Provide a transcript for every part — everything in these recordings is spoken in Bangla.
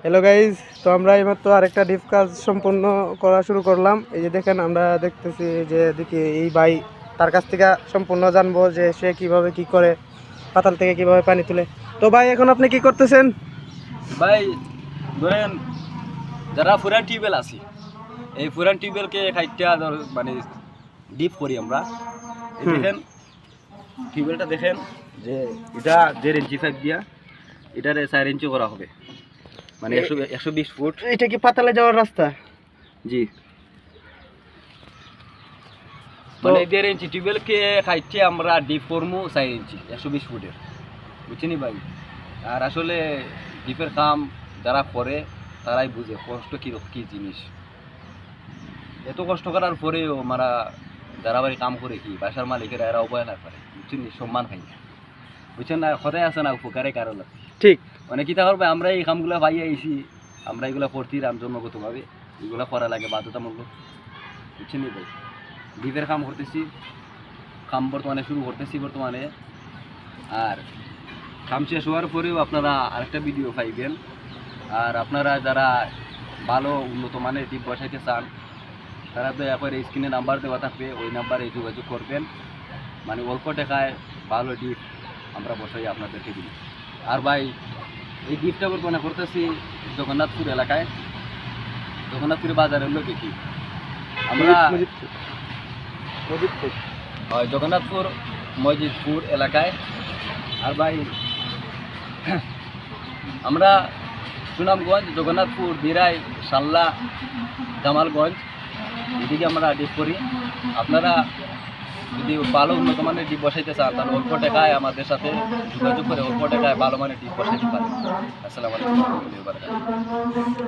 হ্যালো গাইজ, তো আমরা এইমাত্র আরেকটা ডিপ কাজ সম্পূর্ণ করা শুরু করলাম। এই যে দেখেন, আমরা দেখতেছি যে এদিকে এই ভাই, তার কাছ থেকে সম্পূর্ণ জানবো যে সে কিভাবে কি করে, পাতাল থেকে কিভাবে পানি তুলে। তো ভাই, এখন আপনি কি করতেছেন? ভাই ধরেন যারা পুরান টিউবওয়েল আছে, এই পুরান টিউবওয়েলকে খাইটা মানে ডিপ করি আমরা। এই দেখেন টিউবওয়েলটা দেখেন যে এটা 1.5 ইঞ্চি পাইপ দিয়া এটারে 4 ইঞ্চি করা হবে, মানে 120 ফুট। এটা কি পাতালে যাওয়ার রাস্তা? জি, মানে 1.5 ইঞ্চি টিউবওয়েলকে খাইতে আমরা ডিপ করবো 4 ইঞ্চি 120 ফুটের, বুঝছেনি ভাই। আর আসলে ডিপের কাম যারা করে তারাই বুঝে কষ্ট কী জিনিস। এত কষ্ট করার পরেও আমরা যারা বাড়ি কাম করে কি বাসার মালিকেরা এরা অবহেলা করে, বুঝছেন, সম্মান খাই না, বুঝছেন না, কথাই আছে না, উপকারে কারো লাগে। ঠিক, মানে কী তা করবে, আমরা এই কামগুলো পাই আইছি, আমরা এগুলো করতেই জন্মগতভাবে এগুলো করা লাগে বাধ্যতামূলক, বুঝছেন ভাই। ডিপের কাম করতেছি, কাম বর্তমানে শুরু করতেছি বর্তমানে। আর কাম শেষ হওয়ার পরেও আপনারা আরেকটা ভিডিও পাইবেন। আর আপনারা যারা ভালো উন্নত মানের ডিপ বসাইতে চান তারা দয়া করে স্ক্রিনে নাম্বার দেওয়া থাকবে, ওই নাম্বারে যোগাযোগ করবেন। মানে অল্প টাকায় ভালো ডিপ আমরা বসাই আপনাদেরকে দিই। আর ভাই এই ডিপটা বর্তমানে করতেছি জগন্নাথপুর এলাকায়, জগন্নাথপুর বাজারের লোকে কি আমরা জগন্নাথপুর মসজিদপুর এলাকায়। আর ভাই আমরা সুনামগঞ্জ, জগন্নাথপুর, দিরাই, সাল্লা, জামালগঞ্জ এদিকে আমরা ডিপ করি। আপনারা যদি ভালো উন্নত মানের ডিপ বসাইতে চান তাহলে অল্প টাকায় আমাদের সাথে যোগাযোগ করে অল্প টাকায় ভালো মানের ডিপ বসাইতে পারেন। আসসালামু আলাইকুম।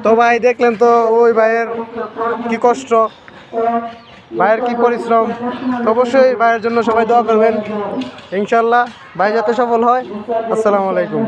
তো ভাই দেখলেন তো ওই ভাইয়ের কি কষ্ট, ভাইয়ের কি পরিশ্রম। তো অবশ্যই ভাইয়ের জন্য সবাই দোয়া করবেন, ইনশাল্লাহ ভাই যাতে সফল হয়। আসসালামু আলাইকুম।